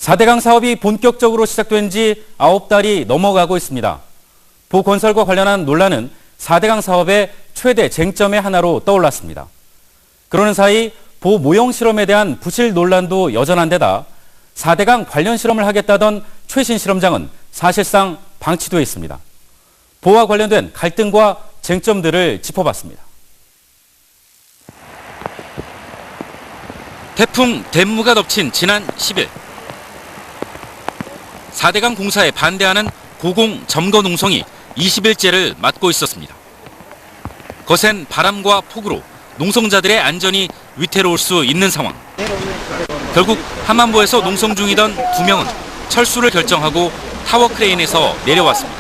4대강 사업이 본격적으로 시작된 지 9달이 넘어가고 있습니다. 보건설과 관련한 논란은 4대강 사업의 최대 쟁점의 하나로 떠올랐습니다. 그러는 사이 모형 실험에 대한 부실 논란도 여전한 데다 4대강 관련 실험을 하겠다던 최신 실험장은 사실상 방치돼 있습니다. 보와 관련된 갈등과 쟁점들을 짚어봤습니다. 태풍 덴무가 덮친 지난 10일 4대강 공사에 반대하는 고공 점거 농성이 20일째를 맞고 있었습니다. 거센 바람과 폭우로 농성자들의 안전이 위태로울 수 있는 상황. 결국 함안보에서 농성 중이던 2명은 철수를 결정하고 타워 크레인에서 내려왔습니다.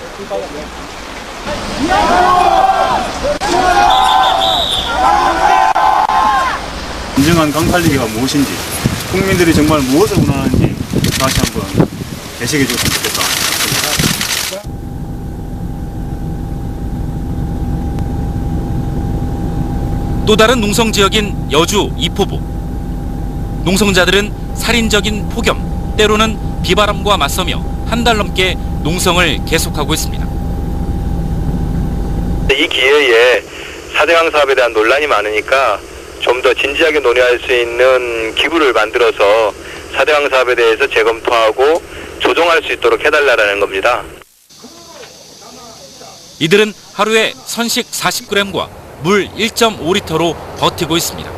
진정한 강살리기가 무엇인지, 국민들이 정말 무엇을 원하는지 다시 한번 되새겨 줬으면 좋겠다. 또 다른 농성 지역인 여주 이포부. 농성자들은 살인적인 폭염, 때로는 비바람과 맞서며 한 달 넘게 농성을 계속하고 있습니다. 이 기회에 4대강 사업에 대한 논란이 많으니까 좀 더 진지하게 논의할 수 있는 기구를 만들어서 4대강 사업에 대해서 재검토하고 조정할 수 있도록 해달라는 겁니다. 이들은 하루에 선식 40g과 물 1.5리터로 버티고 있습니다.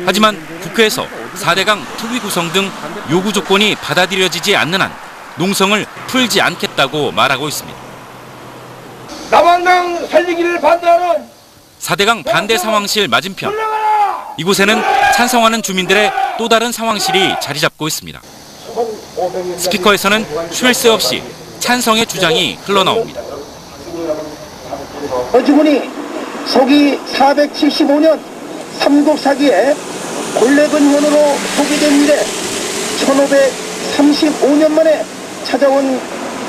하지만 국회에서 4대강 특위 구성 등 요구 조건이 받아들여지지 않는 한 농성을 풀지 않겠다고 말하고 있습니다. 남한강 살리기를 반대하는 4대강 반대 상황실 맞은편. 이곳에는 찬성하는 주민들의 또 다른 상황실이 자리 잡고 있습니다. 스피커에서는 쉴 새 없이 찬성의 주장이 흘러나옵니다. 어주군이 서기 475년 삼국 사기에 골래근원으로 소개된 이래 1535년 만에 찾아온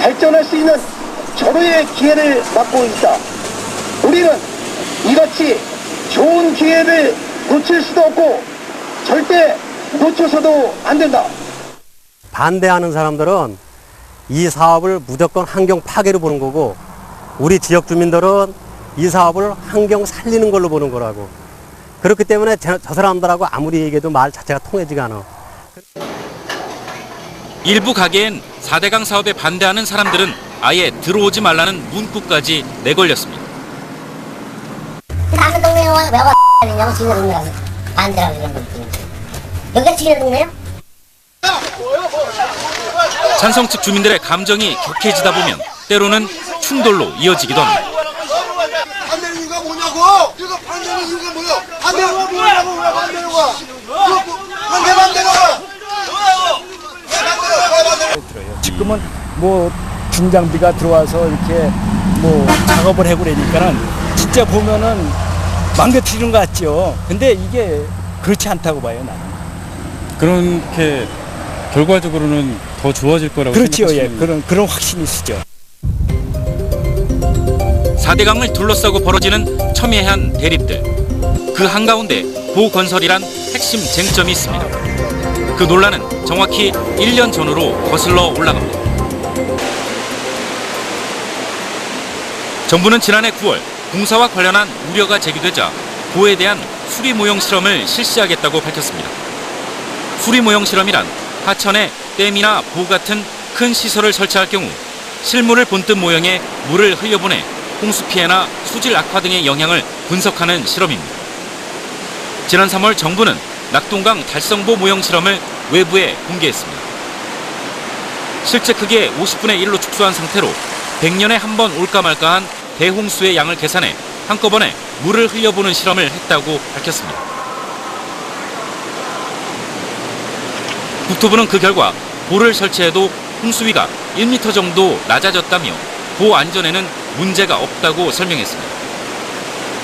발전할 수 있는 절호의 기회를 맞고 있다. 우리는 이같이 좋은 기회를 놓칠 수도 없고 절대 놓쳐서도 안 된다. 반대하는 사람들은 이 사업을 무조건 환경 파괴로 보는 거고, 우리 지역 주민들은 이 사업을 환경 살리는 걸로 보는 거라고. 그렇기 때문에 저 사람들하고 아무리 얘기해도 말 자체가 통하지가 않아. 일부 가게엔 4대강 사업에 반대하는 사람들은 아예 들어오지 말라는 문구까지 내걸렸습니다. 다른 동네에 왜 와? 냐고 지금 동네라고 반대라고 이런 거 있는데 여기가 지금 동네야? 찬성 측 주민들의 감정이 격해지다 보면 때로는 충돌로 이어지기도 합니다. 반대는 이유가 뭐냐고! 이거 반대는 이유가 뭐야? 반대가 뭐냐고! 왜 반대로 가? 반대로 가! 지금은 뭐 중장비가 들어와서 이렇게 뭐 작업을 하고 그러니까는 진짜 보면은 망가뜨리는 것 같죠. 근데 이게 그렇지 않다고 봐요, 나는. 그렇게 결과적으로는 더 좋아질 거라고 그렇죠, 예. 생각하시는 그런 확신이 있으죠. 4대강을 둘러싸고 벌어지는 첨예한 대립들. 그 한가운데 보건설이란 핵심 쟁점이 있습니다. 그 논란은 정확히 1년 전으로 거슬러 올라갑니다. 정부는 지난해 9월 공사와 관련한 우려가 제기되자 보에 대한 수리 모형 실험을 실시하겠다고 밝혔습니다. 수리 모형 실험이란 하천에 댐이나 보 같은 큰 시설을 설치할 경우 실물을 본뜬 모형에 물을 흘려보내 홍수 피해나 수질 악화 등의 영향을 분석하는 실험입니다. 지난 3월 정부는 낙동강 달성보 모형 실험을 외부에 공개했습니다. 실제 크기의 50분의 1로 축소한 상태로 100년에 한 번 올까 말까한 대홍수의 양을 계산해 한꺼번에 물을 흘려보는 실험을 했다고 밝혔습니다. 국토부는 그 결과 보를 설치해도 홍수위가 1m 정도 낮아졌다며 보 안전에는 문제가 없다고 설명했습니다.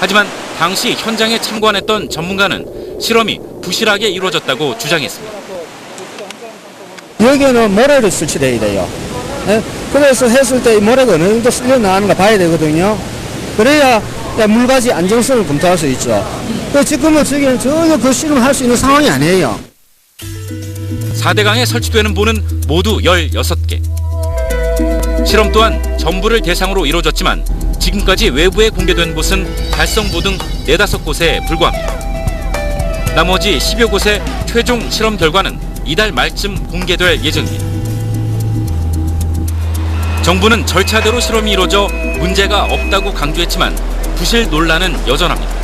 하지만 당시 현장에 참관했던 전문가는 실험이 부실하게 이루어졌다고 주장했습니다. 여기는 모래를 설치해야 돼요. 네? 그래서 했을 때 모래가 어느 정도 쓸려 나가는가 봐야 되거든요. 그래야 물가지 안정성을 검토할 수 있죠. 지금은 저기는 전혀 그 실험할 수 있는 상황이 아니에요. 4대강에 설치되는 보는 모두 16개. 실험 또한 전부를 대상으로 이루어졌지만 지금까지 외부에 공개된 곳은 달성보 등 4-5곳에 불과합니다. 나머지 10여 곳의 최종 실험 결과는 이달 말쯤 공개될 예정입니다. 정부는 절차대로 실험이 이루어져 문제가 없다고 강조했지만 부실 논란은 여전합니다.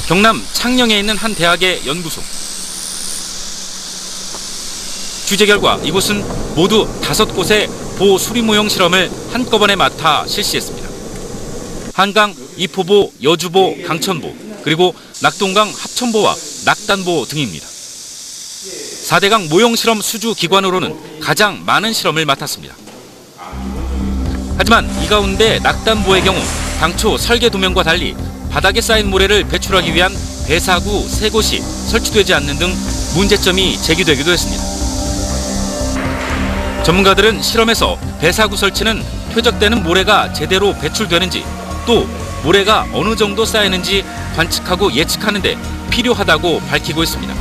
경남 창녕에 있는 한 대학의 연구소. 취재 결과 이곳은 모두 5곳의 보 수리 모형 실험을 한꺼번에 맡아 실시했습니다. 한강, 이포보, 여주보, 강천보, 그리고 낙동강 합천보와 낙단보 등입니다. 4대강 모형 실험 수주 기관으로는 가장 많은 실험을 맡았습니다. 하지만 이 가운데 낙단보의 경우 당초 설계 도면과 달리 바닥에 쌓인 모래를 배출하기 위한 배사구 3곳이 설치되지 않는 등 문제점이 제기되기도 했습니다. 전문가들은 실험에서 배사구 설치는 퇴적되는 모래가 제대로 배출되는지 또 모래가 어느 정도 쌓이는지 관측하고 예측하는 데 필요하다고 밝히고 있습니다.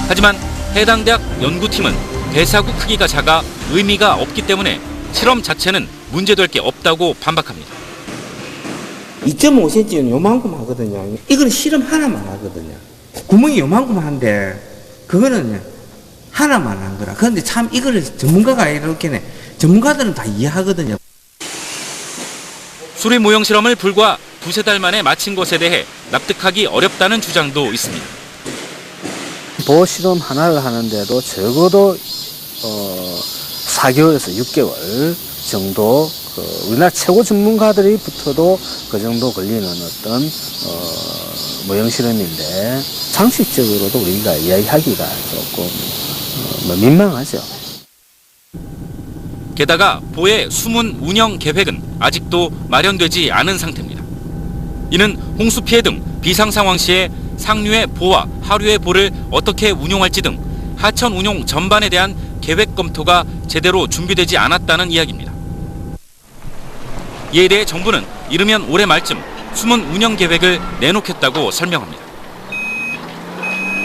하지만 해당 대학 연구팀은 배사구 크기가 작아 의미가 없기 때문에 실험 자체는 문제될 게 없다고 반박합니다. 2.5cm는 요만큼 하거든요. 이거는 실험 하나만 하거든요. 구멍이 요만큼 한데 그거는 하나만 한 거라. 그런데 참 이거를 전문가가 이렇게 전문가들은 다 이해하거든요. 수리 모형 실험을 불과 2-3달 만에 마친 것에 대해 납득하기 어렵다는 주장도 있습니다. 보호 실험 하나를 하는데도 적어도 4개월에서 6개월 정도 우리나라 최고 전문가들이 붙어도 그 정도 걸리는 어떤 모형 실험인데 상식적으로도 우리가 이야기하기가 조금 민망하죠. 게다가 보의 숨은 운영 계획은 아직도 마련되지 않은 상태입니다. 이는 홍수 피해 등 비상 상황 시에 상류의 보와 하류의 보를 어떻게 운용할지 등 하천 운용 전반에 대한 계획 검토가 제대로 준비되지 않았다는 이야기입니다. 이에 대해 정부는 이르면 올해 말쯤 숨은 운영 계획을 내놓겠다고 설명합니다.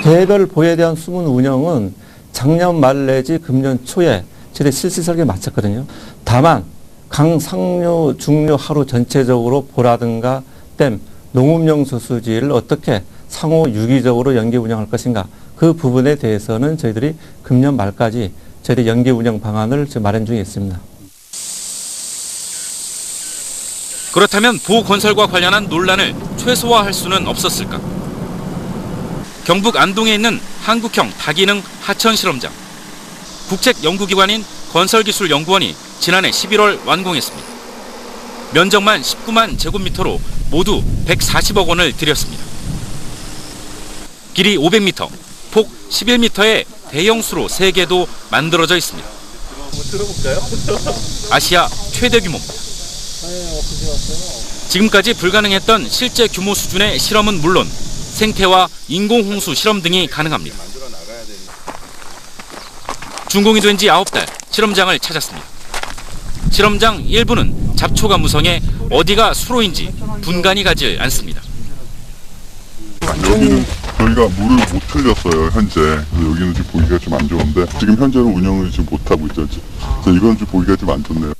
개별 보에 대한 숨은 운영은 작년 말 내지 금년 초에 저희 실시 설계에 마쳤거든요. 다만 강 상류, 중류, 하류 전체적으로 보라든가 댐, 농업용 저수지를 어떻게 상호 유기적으로 연계 운영할 것인가 그 부분에 대해서는 저희들이 금년 말까지 저희들이 연계 운영 방안을 마련 중에 있습니다. 그렇다면 보 건설과 관련한 논란을 최소화할 수는 없었을까? 경북 안동에 있는 한국형 다기능 하천 실험장. 국책연구기관인 건설기술연구원이 지난해 11월 완공했습니다. 면적만 19만 제곱미터로 모두 140억 원을 들였습니다. 길이 500m, 폭 11m의 대형 수로 3개도 만들어져 있습니다. 아시아 최대 규모입니다. 지금까지 불가능했던 실제 규모 수준의 실험은 물론 생태와 인공홍수 실험 등이 가능합니다. 준공이 된 지 9달 실험장을 찾았습니다. 실험장 일부는 잡초가 무성해 어디가 수로인지 분간이 가질 않습니다. 여기는 저희가 물을 못 흘렸어요, 현재. 그래서 여기는 지금 보기가 좀 안 좋은데 지금 현재는 운영을 지금 못하고 있죠. 그래서 이건 좀 보기가 좀 안 좋네요.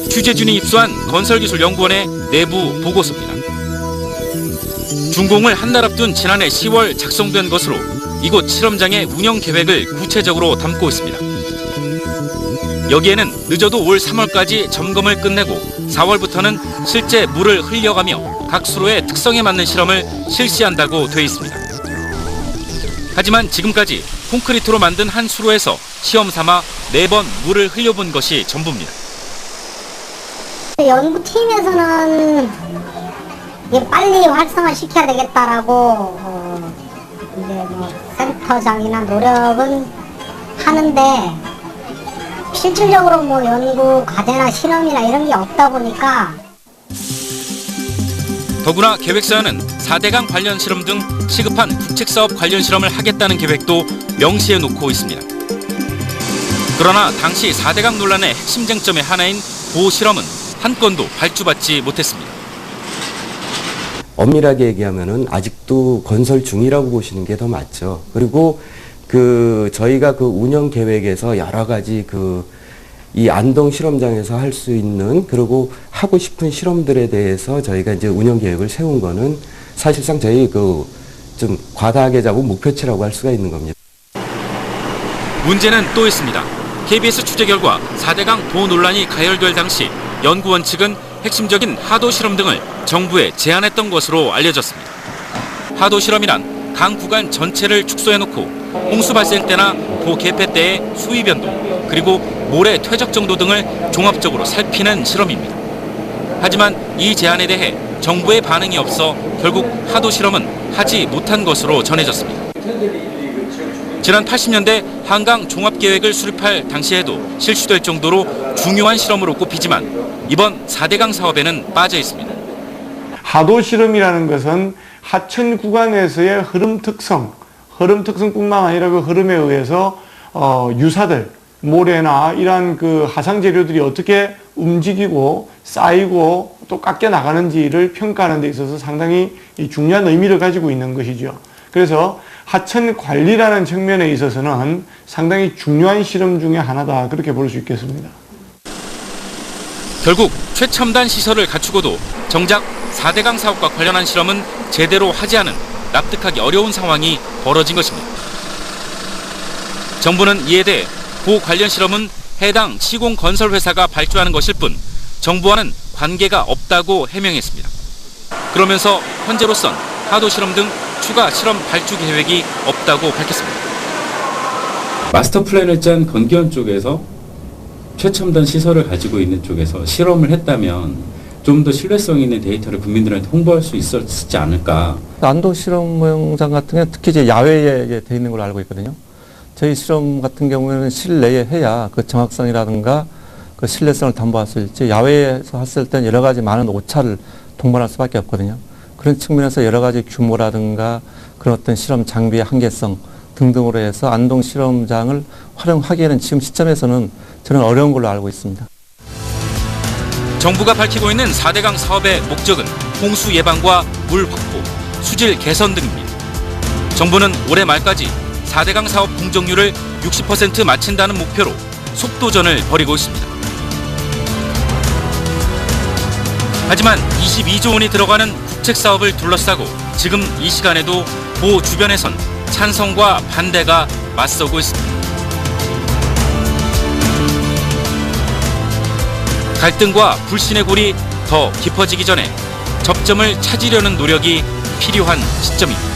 취재진이 입수한 건설기술연구원의 내부 보고서입니다. 준공을 한 달 앞둔 지난해 10월 작성된 것으로 이곳 실험장의 운영 계획을 구체적으로 담고 있습니다. 여기에는 늦어도 올 3월까지 점검을 끝내고 4월부터는 실제 물을 흘려가며 각 수로의 특성에 맞는 실험을 실시한다고 돼 있습니다. 하지만 지금까지 콘크리트로 만든 한 수로에서 시험 삼아 4번 물을 흘려본 것이 전부입니다. 연구팀에서는 이게 빨리 활성화시켜야 되겠다라고 이제 뭐 센터장이나 노력은 하는데 실질적으로 뭐 연구 과제나 실험이나 이런 게 없다 보니까 더구나 계획서에는 4대강 관련 실험 등 시급한 국책사업 관련 실험을 하겠다는 계획도 명시해 놓고 있습니다. 그러나 당시 4대강 논란의 핵심 쟁점의 하나인 보호 실험은 한 건도 발주받지 못했습니다. 엄밀하게 얘기하면은 아직도 건설 중이라고 보시는 게 더 맞죠. 그리고 저희가 운영 계획에서 여러 가지 이 안동 실험장에서 할 수 있는 그리고 하고 싶은 실험들에 대해서 저희가 이제 운영 계획을 세운 거는 사실상 저희 좀 과다하게 잡은 목표치라고 할 수가 있는 겁니다. 문제는 또 있습니다. KBS 취재 결과 4대강 보 논란이 가열될 당시 연구원 측은 핵심적인 하도 실험 등을 정부에 제안했던 것으로 알려졌습니다. 하도 실험이란 강 구간 전체를 축소해놓고 홍수 발생 때나 보 개폐 때의 수위 변동, 그리고 모래 퇴적 정도 등을 종합적으로 살피는 실험입니다. 하지만 이 제안에 대해 정부의 반응이 없어 결국 하도 실험은 하지 못한 것으로 전해졌습니다. 지난 80년대 한강 종합계획을 수립할 당시에도 실시될 정도로 중요한 실험으로 꼽히지만 이번 4대강 사업에는 빠져 있습니다. 하도 실험이라는 것은 하천 구간에서의 흐름 특성뿐만 아니라 그 흐름에 의해서 유사들, 모래나 이러한 하상 재료들이 어떻게 움직이고 쌓이고 또 깎여 나가는지를 평가하는 데 있어서 상당히 중요한 의미를 가지고 있는 것이죠. 그래서 하천 관리라는 측면에 있어서는 상당히 중요한 실험 중에 하나다, 그렇게 볼 수 있겠습니다. 결국 최첨단 시설을 갖추고도 정작 4대강 사업과 관련한 실험은 제대로 하지 않은 납득하기 어려운 상황이 벌어진 것입니다. 정부는 이에 대해 보 관련 실험은 해당 시공건설회사가 발주하는 것일 뿐 정부와는 관계가 없다고 해명했습니다. 그러면서 현재로선 하도 실험 등 추가 실험 발주 계획이 없다고 밝혔습니다. 마스터 플랜을 짠 건기원 쪽에서 최첨단 시설을 가지고 있는 쪽에서 실험을 했다면 좀 더 실뢰성 있는 데이터를 국민들한테 홍보할 수 있었지 않을까. 안동 실험장 같은 경우는 특히 이제 야외에 돼 있는 걸로 알고 있거든요. 저희 실험 같은 경우에는 실내에 해야 그 정확성이라든가 그 신뢰성을 담보할 수 있지, 야외에서 했을 땐 여러 가지 많은 오차를 동반할 수밖에 없거든요. 그런 측면에서 여러 가지 규모라든가 그런 어떤 실험 장비의 한계성 등등으로 해서 안동 실험장을 활용하기에는 지금 시점에서는 저는 어려운 걸로 알고 있습니다. 정부가 밝히고 있는 4대강 사업의 목적은 홍수 예방과 물 확보, 수질 개선 등입니다. 정부는 올해 말까지 4대강 사업 공정률을 60% 맞춘다는 목표로 속도전을 벌이고 있습니다. 하지만 22조 원이 들어가는 국책 사업을 둘러싸고 지금 이 시간에도 보 주변에선 찬성과 반대가 맞서고 있습니다. 갈등과 불신의 골이 더 깊어지기 전에 접점을 찾으려는 노력이 필요한 시점입니다.